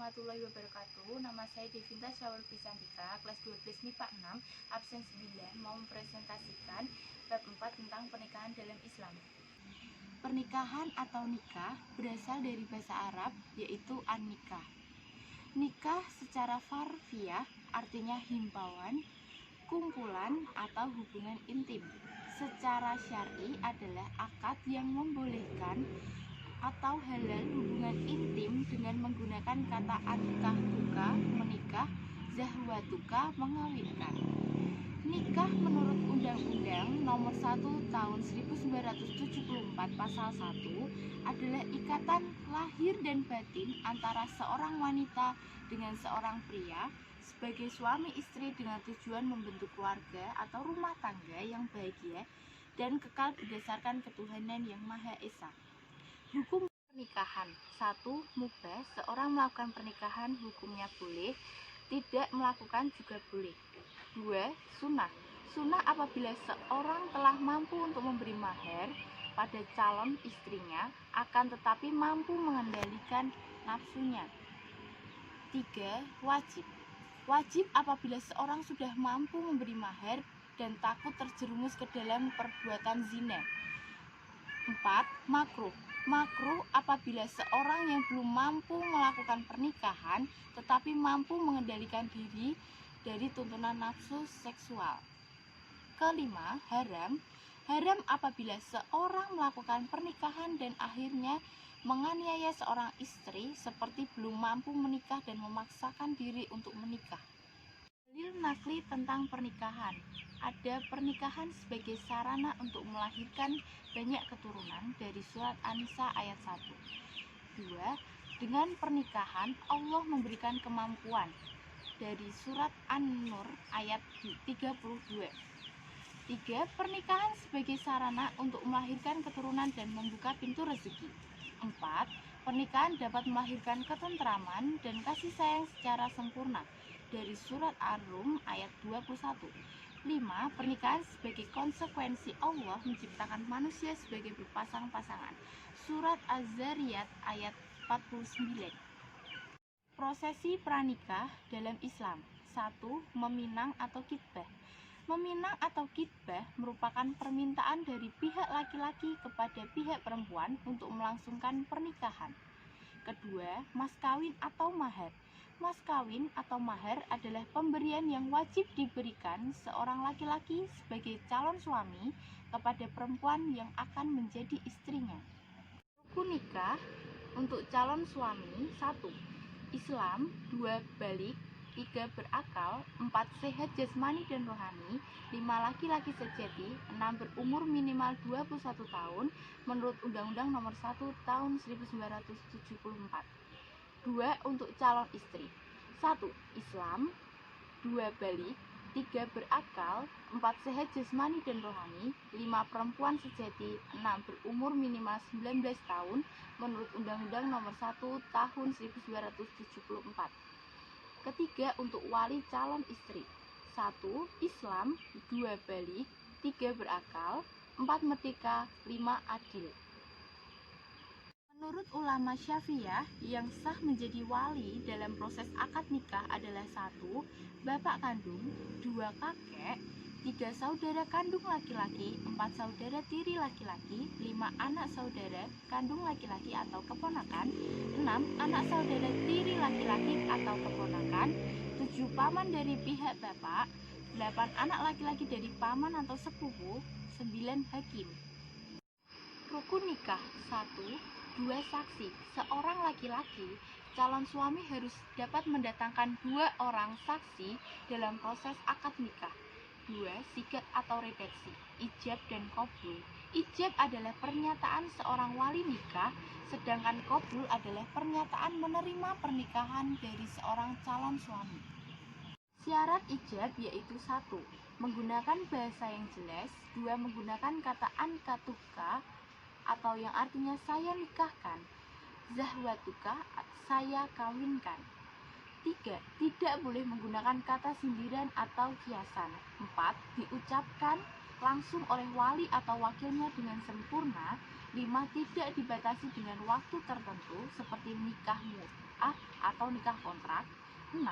warahmatullahi wabarakatuh. Nama saya Devinta Syawal Pisantika, kelas 12 MIPA 6, absen 9, mau mempresentasikan bab 4 tentang pernikahan dalam Islam. Pernikahan atau nikah berasal dari bahasa Arab, yaitu an-nikah. Nikah secara farfiah artinya himbauan, kumpulan atau hubungan intim. Secara syar'i adalah akad yang membolehkan atau halal hubungan intim dengan menggunakan kata an-nikah, menikah, zahwatuka, mengawinkan. Nikah menurut Undang-Undang Nomor 1 Tahun 1974 Pasal 1 adalah ikatan lahir dan batin antara seorang wanita dengan seorang pria sebagai suami istri dengan tujuan membentuk keluarga atau rumah tangga yang bahagia dan kekal berdasarkan ketuhanan yang Maha Esa. Hukum pernikahan. 1. Mubah, seorang melakukan pernikahan hukumnya boleh, tidak melakukan juga boleh. 2. Sunnah. Sunnah apabila seorang telah mampu untuk memberi mahar pada calon istrinya, akan tetapi mampu mengendalikan nafsunya. 3. Wajib. Wajib apabila seorang sudah mampu memberi mahar dan takut terjerumus ke dalam perbuatan zina. 4. Makruh. Makruh apabila seorang yang belum mampu melakukan pernikahan tetapi mampu mengendalikan diri dari tuntunan nafsu seksual. Kelima, haram. Haram apabila seorang melakukan pernikahan dan akhirnya menganiaya seorang istri seperti belum mampu menikah dan memaksakan diri untuk menikah. Dalil nakli tentang pernikahan. Ada pernikahan sebagai sarana untuk melahirkan banyak keturunan dari surat An-Nisa ayat 1. 2. Dengan pernikahan Allah memberikan kemampuan dari surat An-Nur ayat 32. 3. Pernikahan sebagai sarana untuk melahirkan keturunan dan membuka pintu rezeki. 4. Pernikahan dapat melahirkan ketentraman dan kasih sayang secara sempurna dari surat Ar-Rum ayat 21. 5. Pernikahan sebagai konsekuensi Allah menciptakan manusia sebagai berpasang-pasangan. Surat Az-Zariyat ayat 49. Prosesi pranikah dalam Islam. 1. Meminang atau khitbah. Meminang atau khitbah merupakan permintaan dari pihak laki-laki kepada pihak perempuan untuk melangsungkan pernikahan. Kedua, mas kawin atau mahar. Mas kawin atau mahar adalah pemberian yang wajib diberikan seorang laki-laki sebagai calon suami kepada perempuan yang akan menjadi istrinya. Rukun nikah untuk calon suami. 1. Islam. 2. Balik. 3. Berakal. 4. Sehat jasmani dan rohani. 5. Laki-laki sejati. 6. Berumur minimal 21 tahun menurut Undang-Undang Nomor 1 Tahun 1974. 2. Untuk calon istri. 1. Islam. 2. Balik. 3. Berakal. 4. Sehat jasmani dan rohani. 5. Perempuan sejati. 6. Berumur minimal 19 tahun menurut Undang-Undang Nomor 1 Tahun 1974. Ketiga, untuk wali calon istri. 1. Islam. 2. Balik. 3. Berakal. 4. Merdeka. 5. Adil. Menurut ulama Syafi'iyah, yang sah menjadi wali dalam proses akad nikah adalah 1. Bapak kandung. 2. Kakek. 3. Saudara kandung laki-laki. 4. Saudara tiri laki-laki. 5. Anak saudara kandung laki-laki atau keponakan. 6. Anak saudara tiri laki-laki atau keponakan. 7. Paman dari pihak bapak. 8. Anak laki-laki dari paman atau sepupu. 9. Hakim. Rukun nikah. 1. 2 saksi. Seorang laki-laki calon suami harus dapat mendatangkan 2 orang saksi dalam proses akad nikah. 2. Sigat atau redaksi. Ijab dan qabul. Ijab adalah pernyataan seorang wali nikah, sedangkan qabul adalah pernyataan menerima pernikahan dari seorang calon suami. Syarat ijab yaitu 1. Menggunakan bahasa yang jelas. 2. Menggunakan kata ankatuka atau yang artinya saya nikahkan. Zahwatuka, saya kawinkan. 3. Tidak boleh menggunakan kata sindiran atau kiasan. 4. Diucapkan langsung oleh wali atau wakilnya dengan sempurna. 5. Tidak dibatasi dengan waktu tertentu seperti nikah mut'ah atau atau nikah kontrak. 6.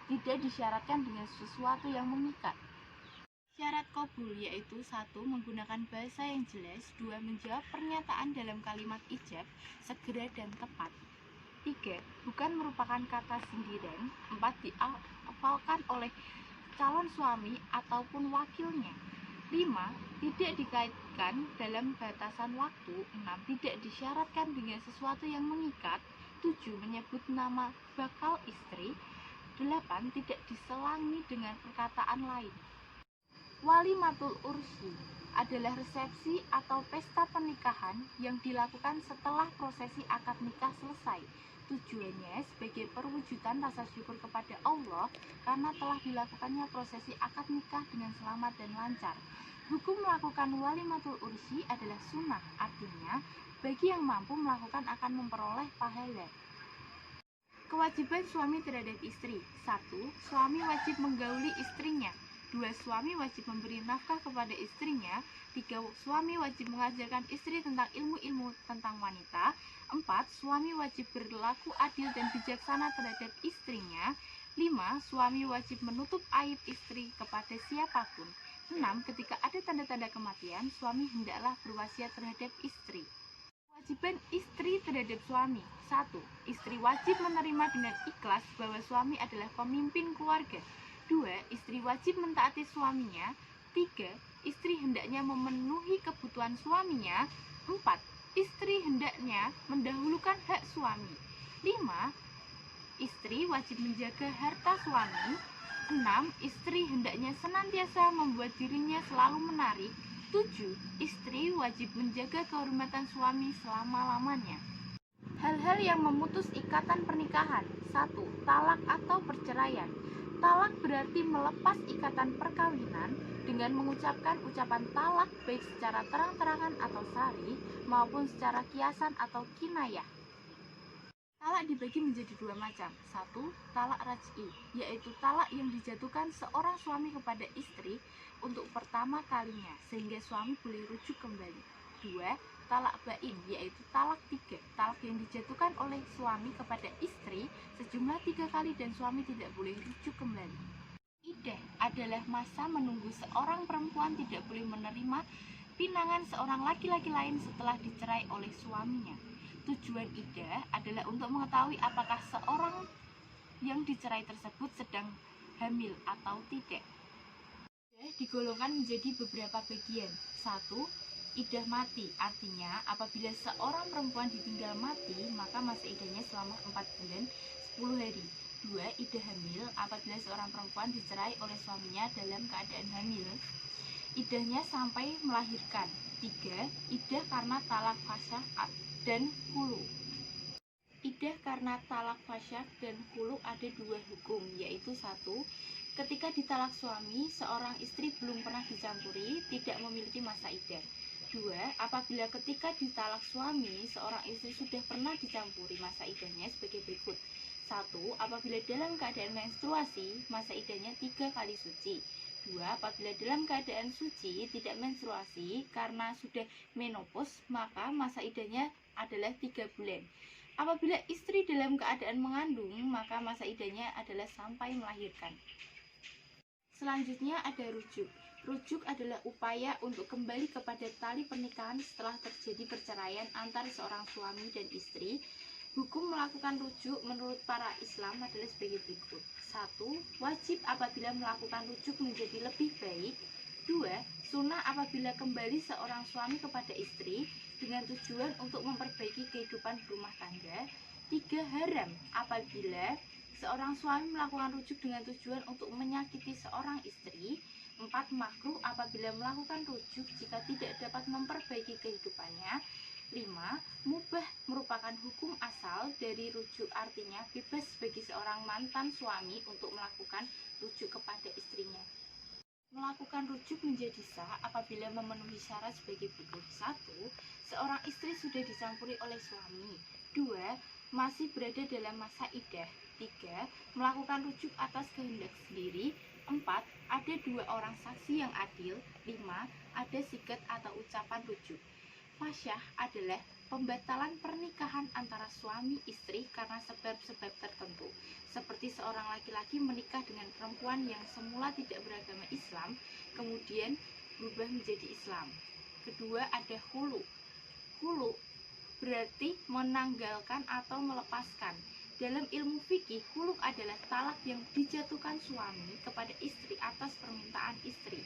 Tidak disyaratkan dengan sesuatu yang mengikat. Syarat qabul yaitu 1. Menggunakan bahasa yang jelas. 2. Menjawab pernyataan dalam kalimat ijab segera dan tepat. 3. Bukan merupakan kata sindiran. 4. Dihafalkan oleh calon suami ataupun wakilnya. 5. Tidak dikaitkan dalam batasan waktu. 6. Tidak disyaratkan dengan sesuatu yang mengikat. 7. Menyebut nama bakal istri. 8. Tidak diselangi dengan perkataan lain. Walimatul ursi adalah resepsi atau pesta pernikahan yang dilakukan setelah prosesi akad nikah selesai. Tujuannya sebagai perwujudan rasa syukur kepada Allah karena telah dilakukannya prosesi akad nikah dengan selamat dan lancar. Hukum melakukan walimatul ursi adalah sunnah, artinya bagi yang mampu melakukan akan memperoleh pahala. Kewajiban suami terhadap istri. 1. Suami wajib menggauli istrinya. 2. Suami wajib memberi nafkah kepada istrinya. 3. Suami wajib mengajarkan istri tentang ilmu-ilmu tentang wanita. 4. Suami wajib berlaku adil dan bijaksana terhadap istrinya. 5. Suami wajib menutup aib istri kepada siapapun. 6. Ketika ada tanda-tanda kematian, suami hendaklah berwasiat terhadap istri. Kewajiban istri terhadap suami. 1. Istri wajib menerima dengan ikhlas bahwa suami adalah pemimpin keluarga. 2. Istri wajib mentaati suaminya. 3. Istri hendaknya memenuhi kebutuhan suaminya. 4. Istri hendaknya mendahulukan hak suami. 5. Istri wajib menjaga harta suami. 6. Istri hendaknya senantiasa membuat dirinya selalu menarik. 7. Istri wajib menjaga kehormatan suami selama-lamanya. Hal-hal yang memutus ikatan pernikahan. 1. Talak atau perceraian. Talak berarti melepas ikatan perkawinan dengan mengucapkan ucapan talak baik secara terang-terangan atau sari maupun secara kiasan atau kinayah. Talak dibagi menjadi dua macam. 1. Talak raj'i, yaitu talak yang dijatuhkan seorang suami kepada istri untuk pertama kalinya sehingga suami boleh rujuk kembali. 2. Talak bain, yaitu talak 3, talak yang dijatuhkan oleh suami kepada istri sejumlah 3 kali dan suami tidak boleh rujuk kembali. Iddah adalah masa menunggu seorang perempuan tidak boleh menerima pinangan seorang laki-laki lain setelah dicerai oleh suaminya. Tujuan iddah adalah untuk mengetahui apakah seorang yang dicerai tersebut sedang hamil atau tidak. Iddah digolongkan menjadi beberapa bagian. 1. Iddah mati, artinya apabila seorang perempuan ditinggal mati, maka masa iddahnya selama 4 bulan 10 hari. 2. Iddah hamil, apabila seorang perempuan dicerai oleh suaminya dalam keadaan hamil, iddahnya sampai melahirkan. 3. Iddah karena talak fasyah dan khulu. Iddah karena talak fasyah dan khulu ada dua hukum, yaitu 1. Ketika ditalak suami, seorang istri belum pernah dicampuri, tidak memiliki masa iddah. 2. Apabila ketika ditalak suami, seorang istri sudah pernah dicampuri, masa iddahnya sebagai berikut. 1. Apabila dalam keadaan menstruasi, masa iddahnya 3 kali suci. 2. Apabila dalam keadaan suci, tidak menstruasi, karena sudah menopause, maka masa iddahnya adalah 3 bulan. Apabila istri dalam keadaan mengandung, maka masa iddahnya adalah sampai melahirkan. Selanjutnya ada rujuk. Rujuk adalah upaya untuk kembali kepada tali pernikahan setelah terjadi perceraian antara seorang suami dan istri. Hukum melakukan rujuk menurut para Islam adalah sebagai berikut. 1. Wajib apabila melakukan rujuk menjadi lebih baik. 2. Sunnah apabila kembali seorang suami kepada istri dengan tujuan untuk memperbaiki kehidupan rumah tangga. 3. Haram apabila seorang suami melakukan rujuk dengan tujuan untuk menyakiti seorang istri. 4. Makruh apabila melakukan rujuk jika tidak dapat memperbaiki kehidupannya. 5. Mubah merupakan hukum asal dari rujuk, artinya bebas bagi seorang mantan suami untuk melakukan rujuk kepada istrinya. Melakukan rujuk menjadi sah apabila memenuhi syarat sebagai berikut. 1. Seorang istri sudah dicampuri oleh suami. 2. Masih berada dalam masa iddah. 3. Melakukan rujuk atas kehendak sendiri. 4. Ada 2 orang saksi yang adil. 5. Ada sigat atau ucapan rujuk. Fasyah adalah pembatalan pernikahan antara suami istri karena sebab-sebab tertentu, seperti seorang laki-laki menikah dengan perempuan yang semula tidak beragama Islam, kemudian berubah menjadi Islam. Kedua, ada hulu. Hulu berarti menanggalkan atau melepaskan. Dalam ilmu fikih, hulu adalah talak yang dijatuhkan suami kepada istri atas permintaan istri.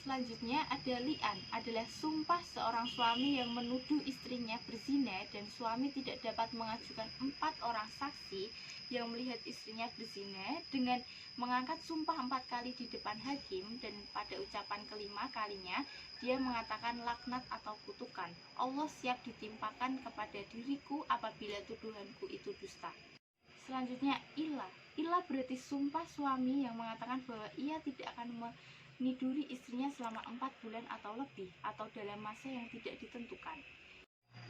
Selanjutnya ada li'an, adalah sumpah seorang suami yang menuduh istrinya berzina dan suami tidak dapat mengajukan 4 orang saksi yang melihat istrinya berzina dengan mengangkat sumpah 4 kali di depan hakim, dan pada ucapan kelima kalinya dia mengatakan laknat atau kutukan. Allah siap ditimpakan kepada diriku apabila tuduhanku itu dusta. Selanjutnya ilah. Ilah berarti sumpah suami yang mengatakan bahwa ia tidak akan meniduri istrinya selama 4 bulan atau lebih, atau dalam masa yang tidak ditentukan.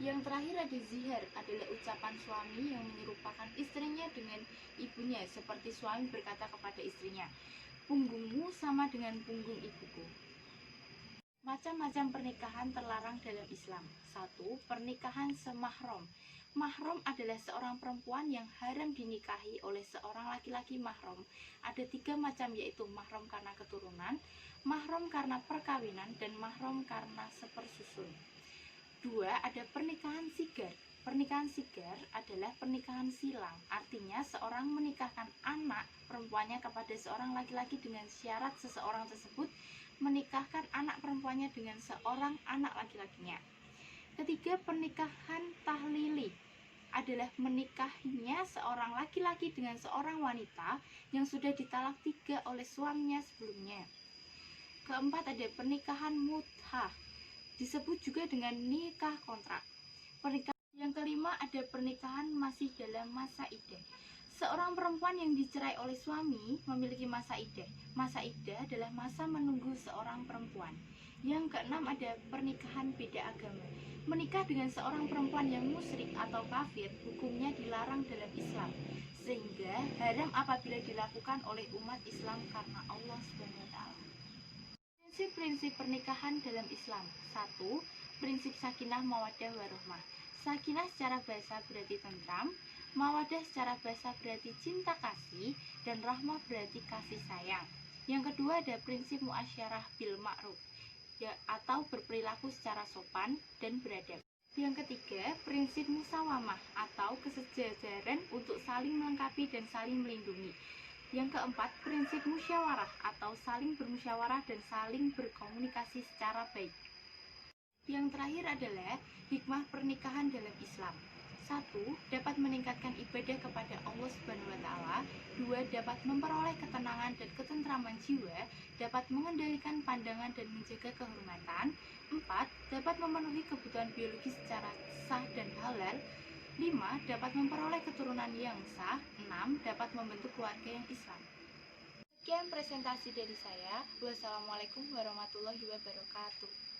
Yang terakhir ada zihar, adalah ucapan suami yang menyerupakan istrinya dengan ibunya, seperti suami berkata kepada istrinya, punggungmu sama dengan punggung ibuku. Macam-macam pernikahan terlarang dalam Islam. 1. Pernikahan semahram. Mahram adalah seorang perempuan yang haram dinikahi oleh seorang laki-laki mahram. Ada 3 macam, yaitu mahram karena keturunan, mahram karena perkawinan, dan mahram karena sepersusun. 2. Ada pernikahan sigar. Pernikahan sigar adalah pernikahan silang, artinya seorang menikahkan anak perempuannya kepada seorang laki-laki dengan syarat seseorang tersebut menikahkan anak perempuannya dengan seorang anak laki-lakinya. Ketiga, pernikahan tahlili adalah menikahinya seorang laki-laki dengan seorang wanita yang sudah ditalak 3 oleh suaminya sebelumnya. Keempat, ada pernikahan mut'ah, disebut juga dengan nikah kontrak. Yang kelima, ada pernikahan masih dalam masa iddah. Seorang perempuan yang dicerai oleh suami memiliki masa iddah. Masa iddah adalah masa menunggu seorang perempuan. Yang keenam, ada pernikahan beda agama. Menikah dengan seorang perempuan yang musyrik atau kafir hukumnya dilarang dalam Islam, sehingga haram apabila dilakukan oleh umat Islam karena Allah SWT. Prinsip-prinsip pernikahan dalam Islam. 1. Prinsip sakinah mawaddah warahmah. Sakinah secara bahasa berarti tentram, mawaddah secara bahasa berarti cinta kasih, dan rahmah berarti kasih sayang. Yang kedua, ada prinsip muasyarah bil ma'ruf, atau berperilaku secara sopan dan beradab. Yang ketiga, prinsip musawamah atau kesejajaran untuk saling melengkapi dan saling melindungi. Yang keempat, prinsip musyawarah atau saling bermusyawarah dan saling berkomunikasi secara baik. Yang terakhir adalah hikmah pernikahan dalam Islam. 1. Dapat meningkatkan ibadah kepada Allah SWT. 2. Dapat memperoleh ketenangan dan ketentraman jiwa. Dapat mengendalikan pandangan dan menjaga kehormatan. 4. Dapat memenuhi kebutuhan biologis secara sah dan halal. 5. Dapat memperoleh keturunan yang sah. 6. Dapat membentuk keluarga yang Islam. Sekian presentasi dari saya. Wassalamualaikum warahmatullahi wabarakatuh.